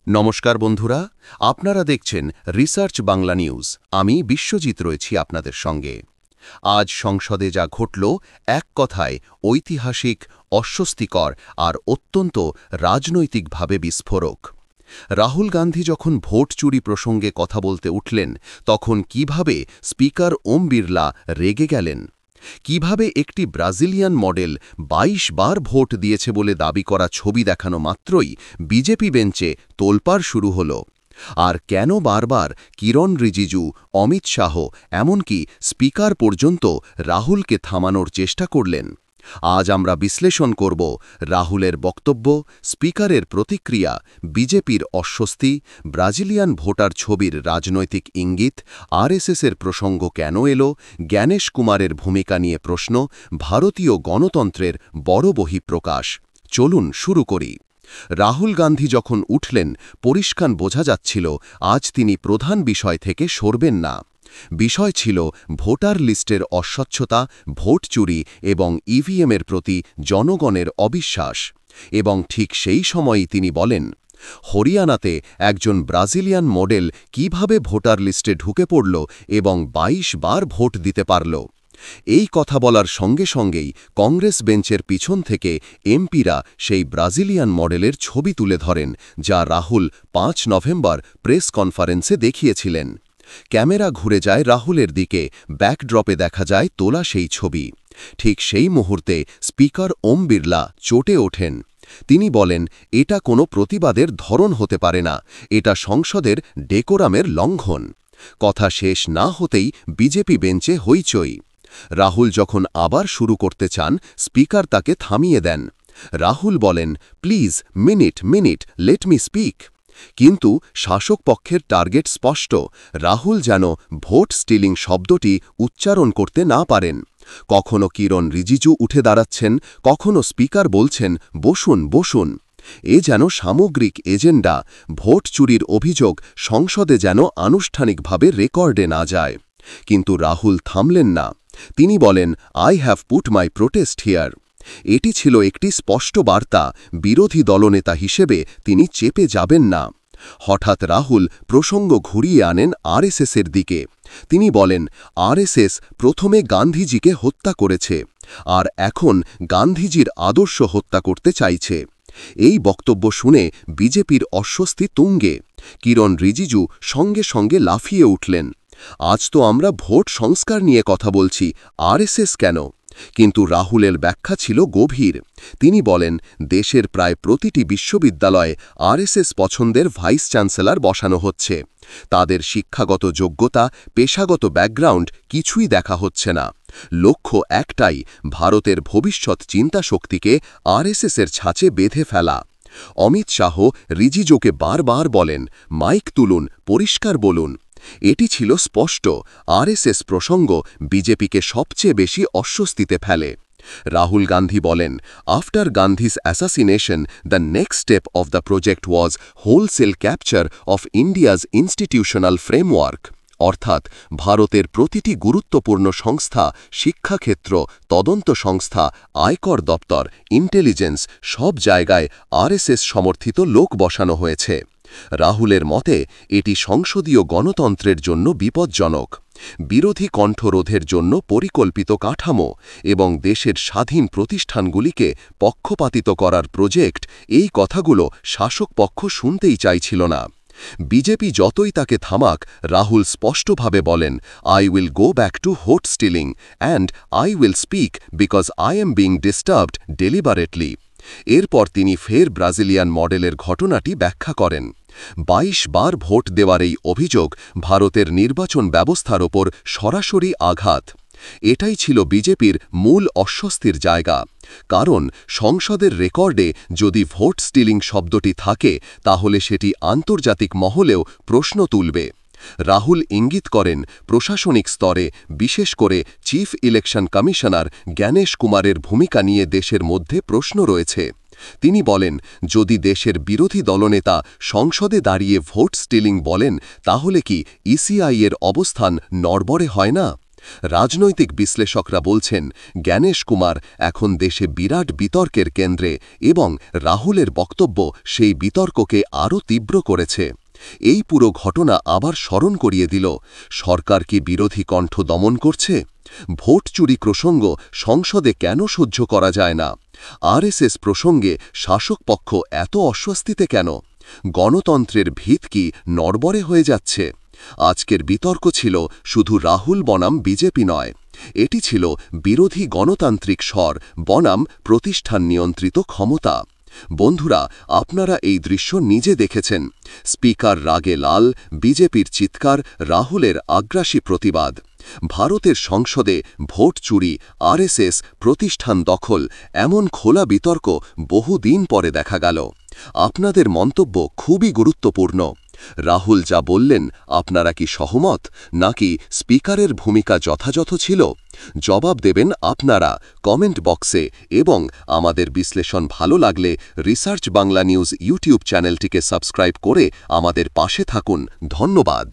নমস্কার বন্ধুরা, আপনারা দেখছেন রিসার্চ বাংলা নিউজ। আমি বিশ্বজিৎ রয়েছি আপনাদের সঙ্গে। আজ সংসদে যা ঘটল, এক কথায় ঐতিহাসিক, অস্বস্তিকর আর অত্যন্ত রাজনৈতিকভাবে বিস্ফোরক। রাহুল গান্ধী যখন ভোট চুরি প্রসঙ্গে কথা বলতে উঠলেন, তখন কিভাবে স্পিকার ওম বিড়লা রেগে গেলেন। কিভাবে একটি ব্রাজিলিয়ান মডেল ২২ বার ভোট দিয়েছে বলে দাবি করা ছবি দেখানো মাত্রই বিজেপি বেঞ্চে তোলপাড় শুরু হল। আর কেন বারবার কিরণ রিজিজু, অমিত শাহ, এমনকি স্পিকার পর্যন্ত রাহুলকে থামানোর চেষ্টা করলেন। আজ আমরা বিশ্লেষণ করব রাহুলের বক্তব্য, স্পিকারের প্রতিক্রিয়া, বিজেপির অস্বস্তি, ব্রাজিলিয়ান ভোটার ছবির রাজনৈতিক ইঙ্গিত, আরএসএসের প্রসঙ্গ কেন এলো, জ্ঞানেশ কুমারের ভূমিকা নিয়ে প্রশ্ন, ভারতীয় গণতন্ত্রের বড় বহিঃপ্রকাশ। চলুন শুরু করি। রাহুল গান্ধী যখন উঠলেন, পরিষ্কার বোঝা যাচ্ছিল আজ তিনি প্রধান বিষয় থেকে সরবেন না। বিষয় ছিল ভোটার লিস্টের অস্বচ্ছতা, ভোট চুরি এবং ইভিএমের প্রতি জনগণের অবিশ্বাস। এবং ঠিক সেই সময়ই তিনি বলেন, হরিয়ানাতে একজন ব্রাজিলিয়ান মডেল কিভাবে ভোটার লিস্টে ঢুকে পড়ল এবং ২২ বার ভোট দিতে পারল। এই কথা বলার সঙ্গে সঙ্গেই কংগ্রেস বেঞ্চের পিছন থেকে এমপিরা সেই ব্রাজিলিয়ান মডেলের ছবি তুলে ধরেন, যা রাহুল ৫ নভেম্বর প্রেস কনফারেন্সে দেখিয়েছিলেন। ক্যামেরা ঘুরে যায় রাহুলের দিকে, ব্যাকড্রপে দেখা যায় তোলা সেই ছবি। ঠিক সেই মুহূর্তে স্পিকার ওম বিড়লা চটে ওঠেন। তিনি বলেন, এটা কোনো প্রতিবাদের ধরন হতে পারে না, এটা সংসদের ডেকোরামের লঙ্ঘন। কথা শেষ না হতেই বিজেপি বেঞ্চে হইচই। রাহুল যখন আবার শুরু করতে চান, স্পিকার তাকে থামিয়ে দেন। রাহুল বলেন, please minute let me speak. কিন্তু শাসক পক্ষের টার্গেট স্পষ্ট, রাহুল যেন ভোট স্টিলিং শব্দটি উচ্চারণ করতে না পারেন। কখনো কিরণ রিজিজু উঠে দাঁড়াচ্ছেন, কখনো স্পিকার বলছেন, বসুন। এ যেন সামগ্রিক এজেন্ডা, ভোট চুরির অভিযোগ সংসদে যেন আনুষ্ঠানিকভাবে রেকর্ডে না যায়। কিন্তু রাহুল থামলেন না। তিনি বলেন, I have put my protest here. এটি ছিল একটি স্পষ্ট বার্তা, বিরোধী দলনেতা হিসেবে তিনি চেপে যাবেন না। হঠাৎ রাহুল প্রসঙ্গ ঘুরিয়ে আনেন আরএসএসের দিকে। তিনি বলেন, আরএসএস প্রথমে গান্ধীজিকে হত্যা করেছে, আর এখন গান্ধীজির আদর্শ হত্যা করতে চাইছে। এই বক্তব্য শুনে বিজেপির অস্বস্তি তুঙ্গে। কিরণ রিজিজু সঙ্গে সঙ্গে লাফিয়ে উঠলেন। আজ তো আমরা ভোট সংস্কার নিয়ে কথা বলছি, আরএসএস কেন? কিন্তু রাহুলের ব্যাখ্যা ছিল গভীর। তিনি বলেন, দেশের প্রায় প্রতিটি বিশ্ববিদ্যালয়ে আরএসএস পছন্দের ভাইস চ্যান্সেলর বসানো হচ্ছে। তাদের শিক্ষাগত যোগ্যতা, পেশাগত ব্যাকগ্রাউন্ড কিছুই দেখা হচ্ছে না। লক্ষ্য একটাই, ভারতের ভবিষ্যৎ চিন্তাশক্তিকে আরএসএসের ছাঁচে বেঁধে ফেলা। অমিত শাহ রিজিজুকে বারবার বলেন, মাইক তুলুন, পরিষ্কার বলুন। এটি ছিল স্পষ্ট, আরএসএস প্রসঙ্গ বিজেপিকে সবচেয়ে বেশি অস্বস্তিতে ফেলে। রাহুল গান্ধী বলেন, after Gandhi's assassination the next step of the project was wholesale capture of India's institutional framework. অর্থাৎ ভারতের প্রতিটি গুরুত্বপূর্ণ সংস্থা, শিক্ষাক্ষেত্র, তদন্ত সংস্থা, আয়কর দপ্তর, ইন্টেলিজেন্স, সব জায়গায় আরএসএস সমর্থিত লোক বসানো হয়েছে। রাহুলের মতে এটি সংসদীয় গণতন্ত্রের জন্য বিপজ্জনক, বিরোধী কণ্ঠরোধের জন্য পরিকল্পিত কাঠামো এবং দেশের স্বাধীন প্রতিষ্ঠানগুলিকে পক্ষপাতিত করার প্রজেক্ট। এই কথাগুলো শাসক পক্ষ শুনতেই চাইছিল না। বিজেপি যতই তাকে থামাক, রাহুল স্পষ্টভাবে বলেন, I will go back to vote stealing and I will speak because I am being disturbed deliberately. এরপর তিনি ফের ব্রাজিলিয়ান মডেলের ঘটনাটি ব্যাখ্যা করেন। ২২ বার ভোট দেওয়ার এই অভিযোগ ভারতের নির্বাচন ব্যবস্থার ওপর সরাসরি আঘাত। এটাই ছিল বিজেপির মূল অস্বস্তির জায়গা। কারণ সংসদের রেকর্ডে যদি ভোট স্টিলিং শব্দটি থাকে, তাহলে সেটি আন্তর্জাতিক মহলেও প্রশ্ন তুলবে। রাহুল ইঙ্গিত করেন, প্রশাসনিক স্তরে, বিশেষ করে চিফ ইলেকশন কমিশনার জ্ঞানেশ কুমারের ভূমিকা নিয়ে দেশের মধ্যে প্রশ্ন রয়েছে। তিনি বলেন, যদি দেশের বিরোধী দলনেতা সংসদে দাঁড়িয়ে ভোট স্টিলিং বলেন, তাহলে কি ইসিআই এর অবস্থান নড়বড়ে হয় না? রাজনৈতিক বিশ্লেষকরা বলছেন জ্ঞানেশ কুমার এখন দেশে বিরাট বিতর্কের কেন্দ্রে এবং রাহুলের বক্তব্য সেই বিতর্ককে আরও তীব্র করেছে। এই পুরো ঘটনা আবার স্মরণ করিয়ে দিল, সরকার কি বিরোধী কণ্ঠ দমন করছে? ভোট চুরি প্রসঙ্গ সংসদে কেন সহ্য করা যায় না? আরএসএস প্রসঙ্গে শাসক পক্ষ এত অস্বস্তিতে কেন? গণতন্ত্রের ভিত কি নড়বড়ে হয়ে যাচ্ছে? আজকের বিতর্ক ছিল শুধু রাহুল বনাম বিজেপি নয়, এটি ছিল বিরোধী গণতান্ত্রিক স্বর বনাম প্রতিষ্ঠান নিয়ন্ত্রিত ক্ষমতা। বন্ধুরা, আপনারা এই দৃশ্য নিজে দেখেছেন। স্পিকার রাগে লাল, বিজেপির চিৎকার, রাহুলের আগ্রাসী প্রতিবাদ। ভারতের সংসদে ভোট চুরি, আরএসএস, প্রতিষ্ঠান দখল, এমন খোলা বিতর্ক বহুদিন পরে দেখা গেল। আপনাদের মন্তব্য খুবই গুরুত্বপূর্ণ। রাহুল যা বললেন, আপনারা কি সহমত, নাকি স্পিকারের ভূমিকা যথাযথ ছিল? জবাব দেবেন আপনারা কমেন্ট বক্সে, এবং আমাদের বিশ্লেষণ ভালো লাগলে রিসার্চ বাংলা নিউজ ইউটিউব চ্যানেলটিকে সাবস্ক্রাইব করে আমাদের পাশে থাকুন। ধন্যবাদ।